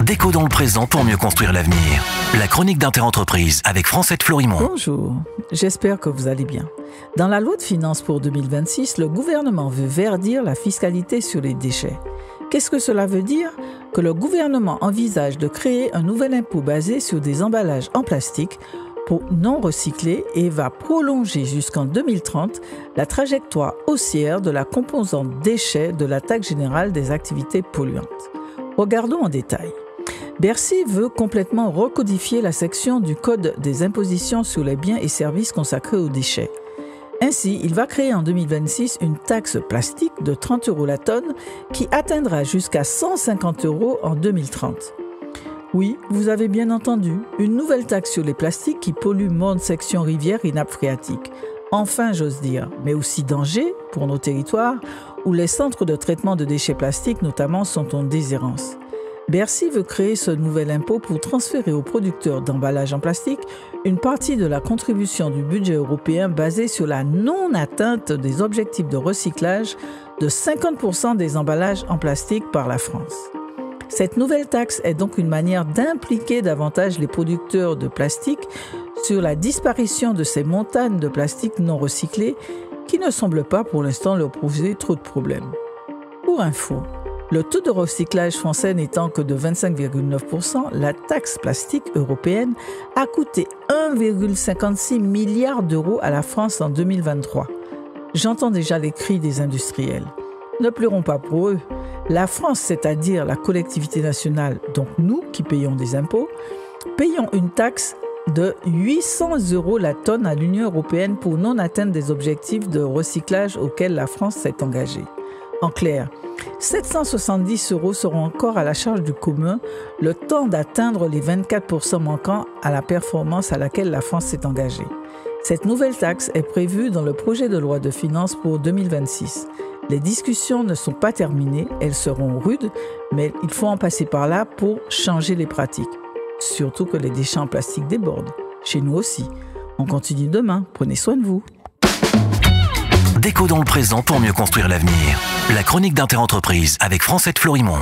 Déco dans le présent pour mieux construire l'avenir. La chronique d'Interentreprise avec Francette Florimond. Bonjour, j'espère que vous allez bien. Dans la loi de finances pour 2026, le gouvernement veut verdir la fiscalité sur les déchets. Qu'est-ce que cela veut dire? Que le gouvernement envisage de créer un nouvel impôt basé sur des emballages en plastique pour non recyclés et va prolonger jusqu'en 2030 la trajectoire haussière de la composante déchets de la taxe générale des activités polluantes. Regardons en détail. Bercy veut complètement recodifier la section du Code des impositions sur les biens et services consacrés aux déchets. Ainsi, il va créer en 2026 une taxe plastique de 30 € la tonne qui atteindra jusqu'à 150 € en 2030. Oui, vous avez bien entendu, une nouvelle taxe sur les plastiques qui polluent monde, section rivière et nappes phréatiques. Enfin, j'ose dire, mais aussi danger pour nos territoires où les centres de traitement de déchets plastiques notamment sont en déshérence. Bercy veut créer ce nouvel impôt pour transférer aux producteurs d'emballages en plastique une partie de la contribution du budget européen basée sur la non-atteinte des objectifs de recyclage de 50% des emballages en plastique par la France. Cette nouvelle taxe est donc une manière d'impliquer davantage les producteurs de plastique sur la disparition de ces montagnes de plastique non recyclés qui ne semblent pas pour l'instant leur poser trop de problèmes. Pour info, le taux de recyclage français n'étant que de 25,9%, la taxe plastique européenne a coûté 1,56 milliard d'euros à la France en 2023. J'entends déjà les cris des industriels. Ne pleurons pas pour eux. La France, c'est-à-dire la collectivité nationale, donc nous qui payons des impôts, payons une taxe de 800 € la tonne à l'Union européenne pour non-atteindre des objectifs de recyclage auxquels la France s'est engagée. En clair, 770 € seront encore à la charge du commun, le temps d'atteindre les 24% manquants à la performance à laquelle la France s'est engagée. Cette nouvelle taxe est prévue dans le projet de loi de finances pour 2026. Les discussions ne sont pas terminées, elles seront rudes, mais il faut en passer par là pour changer les pratiques. Surtout que les déchets en plastique débordent. Chez nous aussi. On continue demain. Prenez soin de vous. Déco dans le présent pour mieux construire l'avenir. La chronique d'Interentreprise avec Francette Florimond.